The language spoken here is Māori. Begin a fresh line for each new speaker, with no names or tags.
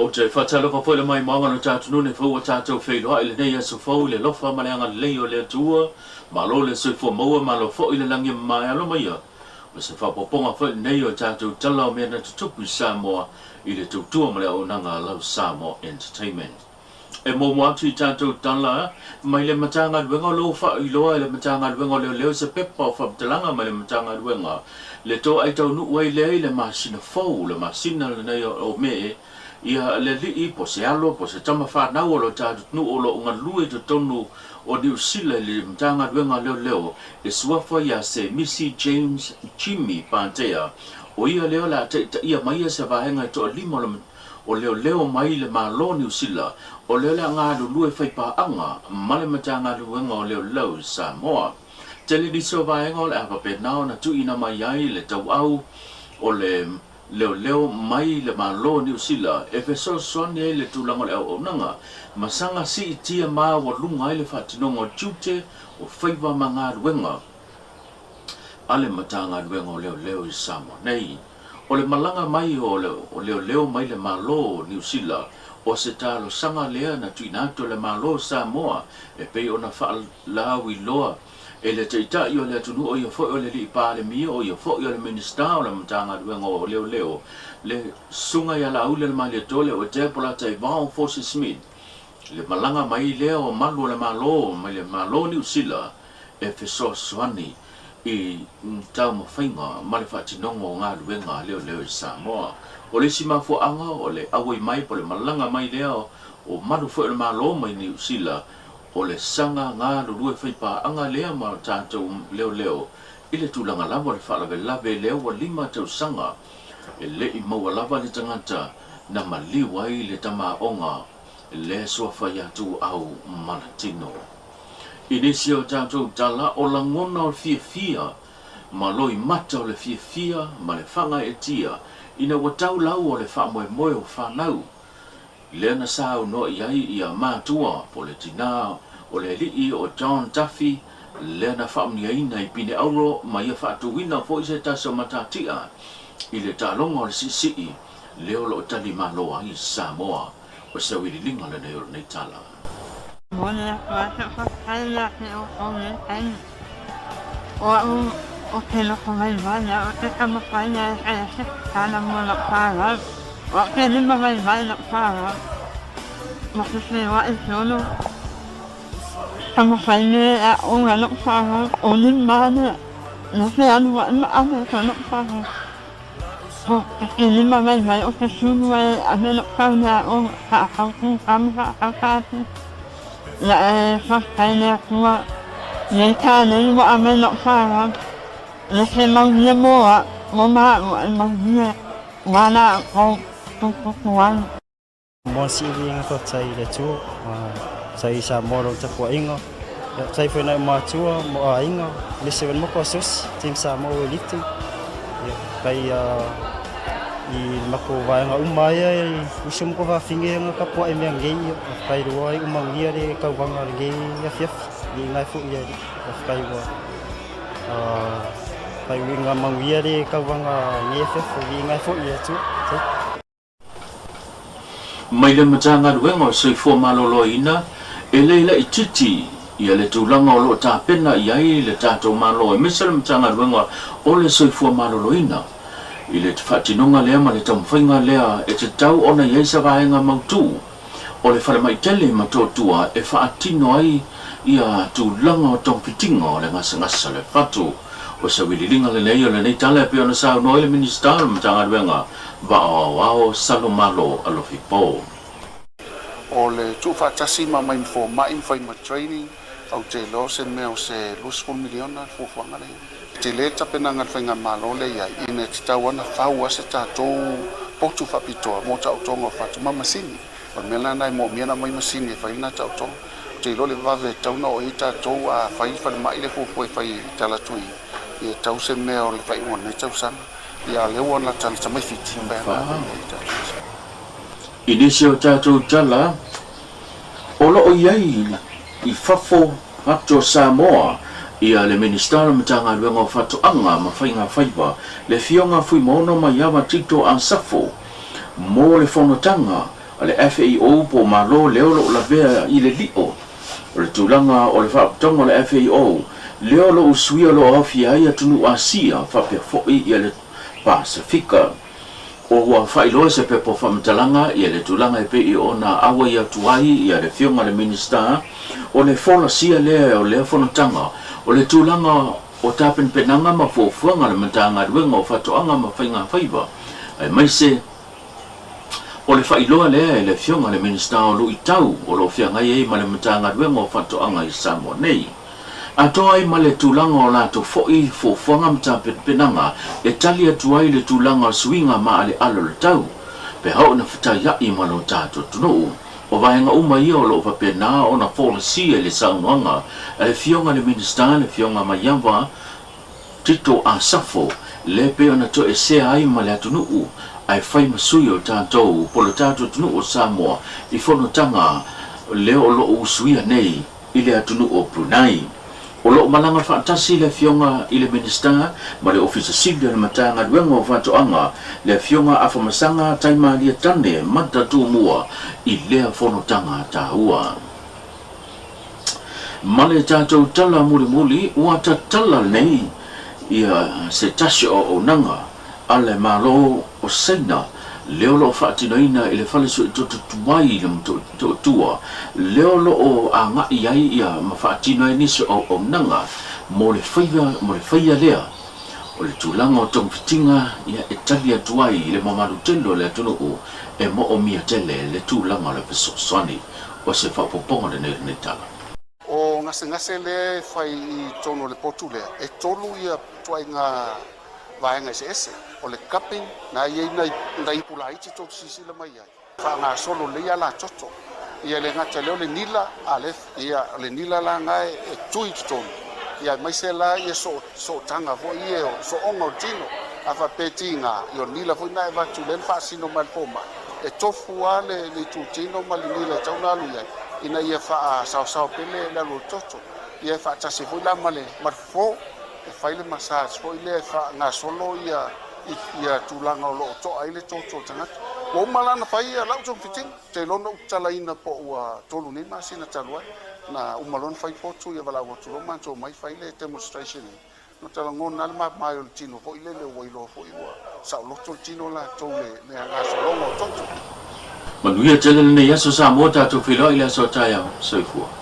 O te whatalo ka whaile mai maanga no tātunu ne whau a tātou whailoa ile nei aso whau le lofa maleanga leo le tua ma lo le soifua maua ma lo whau ile langi mai alo mai a o se whapoponga whai nei o tātou tala o mea na tutupu Samoa i le tautua ma le o nanga lau Samoa Entertainment. E mō atu i tātou tala mai le matanga duenga lo whau iloa le matanga duenga leo se pepa o whapitalanga mai le matanga duenga le tō ai tau nuua i le masina whau le masina le nei o me ia le li po se alo po se tama fa na o lo tātou nu o lo unga lue to tonu o New Zealand le matanga duenga leo e suafa ia se Missy James Jimmy Pantea o ia leo la ia mai se vahenga to limo o leo mai le malo New Zealand o leo le ngā lue whai pa anga ma le matanga duenga o leo Samoa tele di so vahenga o le apa pe nao na tu ina mai ai le tau au o le leo mai le malo New Zealand e fe so sone le tulanga le o nanga masanga si tia ma wa lunga le fatinongo tute o faiva manga ruenga ale matanga ruenga leo I Samoa nei o le malanga mai o leo mai le malo New Zealand o se talo sanga lea na tuinato le malo Samoa e pe ona fa la wi loa e le teita I o le atunu o ia fo o le li pa le mi o ia fo o le minista o le matanga duenga o leo le sunga ia la ule le mali tole o te pola tai vao Forces Smith le malanga mai leo o malu le malo mai le malo New Zealand e fe so swani I tau mawhainga ma le whatinongo ngā duenga leo I Samoa o le si mafo anga o le awai mai po le malanga mai leo o malu fo le malo mai New Zealand o le sanga ngā lulue whaipa anga lea ma tātou leo I le tūlanga lava le whaalave lave leo wa 5 tau sanga e le I maua lava le tangata na maliwa I le tama onga le soa whai atu au malatino. Inisi o tātou tala o langona o fia ma loi mata o le fia ma le whanga e tia ina watau lau o le whamoe o whanau. Le na sao no iai ia mātua po le tina o le lii o John Duffy le na whaamniaina I pine auro ma ia whaatuwina fo I se taso matatia I le talonga o le sisi leo lo tali maloa I Samoa o se wirilinga le nei tala.
Mona whakala o kone pen o te loko mai wana o te kamawhaina e se tāna mona pāra o te lima mai wana pāra ma se se wa I tono kamawhaina a o ngā loko pāra o lima na se anu wa ima ame ka loko pāra o te lima mai mai o te sunu e ame loko pāra o ka akauku kama akauku la e whakaina kua nei tānei wa ame loko pāra le se mauhia moa mo maa e mauhia wana o tukukuan.
Mo siwi nga ko tsai le tu tsai sa moro ta ko ingo tsai foi na ma tu mo ingo le se mo ko sus tim sa mo litu kai I mako vai nga umaya usum ko va finge nga ka po e me ngai kai ruai umangia le ka wanga ngai ya fiaf I ngai fu ya kai wa kai winga mangia le ka wanga ngai fiaf ngai fu ya tu
Mai le matanga duenga o soifua malolo ina e leila I titi ia le tūlanga o lo tāpena iai le tātou malo e misa le matanga duenga o le soifua malolo ina I le whatinonga lea ma le tamwhainga lea e te tau ona iai sa vaenga mautu o le whare mai tele ma tōtua e whaatino ai ia tūlanga o tampitinga o le ngasa le whatu o sa wililinga le nei o le nei tala e pe ona sao no le minista le matanga duenga ba o salo malo alofi po.
O le tu fatasi ma mai fo mai fai ma training au te lo se me o se lusful miliona fu fanga le te le tapena ngal fai malo le ia ina te tawana fau se tato potu fapito mo ta utonga fatu ma masini o mela nai mo miana mai masini fai na ta utonga te lo le vave tauna o ita to a fai fa mai le fu fai tala tui e tau se me o le fai mo ne tau san ia le wona tala mai fiti ba
Inisio tātou tala o lo o iai I fafo hato Samoa ia le minista le matanga luenga o whatoanga ma whainga whaiwa le fionga fui mono ma iawa tito an safo mo le whanotanga ale FAO po malo leo lo la vea i le lio o le tulanga o le whaaputonga le FAO leo lo usuia lo awhia ia tunu Asia whapea fo'i i le Pasifika o ua whailoa se pepo whamatalanga i le tulanga e pe i o na awa ia tuai i le whionga le minister o le whola sia lea o le whanatanga o le tulanga o tapen penanga ma fuafuanga le matanga ruenga o whatoanga ma whainga whaiva ai mai se o le whailoa lea e le whionga le minister o lui tau o lo whiangai e ma le matanga ruenga o whatoanga i Samoa nei atoa ai ma le tulanga o lato fo'i fuafuanga ma tapen penanga e tali atuai le tulanga swinga ma ale alo le tau pe hao na whatai i ma lo tato tunuu o vaenga uma ia o lo papena o na policy e le saunoanga e le whionga le minister le whionga mai yamba tito a safo le pe ona to e se ai ma le atunuu ai whai masui o tātou po le tātou tunuu o Samoa i whanotanga le o lo usuia nei i le atunuu o Brunei o lo malanga whaatasi le whionga i le minister ma le ofisa sili le matanga ruenga o whatoanga le whionga awhamasanga taima lia tane mata tu mua i lea whanotanga tāua. Ma le tātou tala muli ua ta tala nei ia se tasi o nanga a le malo o seina leo lo whaatinoina i le whalesu i toto tuai le mto tua leo lo o a ngai ai ia ma whaatinoina nisi o nanga mo le whaia lea o le tūlanga o tong fitinga ia e talia tuai i le mamaru telo le atunu e mo o mia tele le tūlanga le pesoswani o se whapoponga le nei tala.
O ngase le whai i tono le potu lea e tolu ia tuai ngā vaenga ese o le kaping na iei nai pula iti toto sisi la mai ai. Wha ngā solo le ia la toto. Ia le ngata leo le nila a le ia le nila la ngai e tui tonu. Ia mai se la ia so tanga vo ia o so ongo tino. A wha peti ngā i o nila vo nai vatu le wha sino mal poma. E tofu a le tu tino mal nila tau nalu iai. Ina ia wha sao pele la lo toto. Ia wha tasi vo la male marfo e whaile massage vo ile wha ngā solo ia tūlanga o loo toa ile toto tangata. Wa umalana whai a lau tong fiting, te lono utala ina po ua tolu ni masina taluai. Na umalona whai potu ia wala watu lo manto mai whaile demonstration ni. No tala ngona alma mai o tino fo ile le wailo fo iwa. Sao loto tino la tau le ngā solongo toto.
Manuia tele nei aso Samoa tātou whiloa i le aso tāia soifua.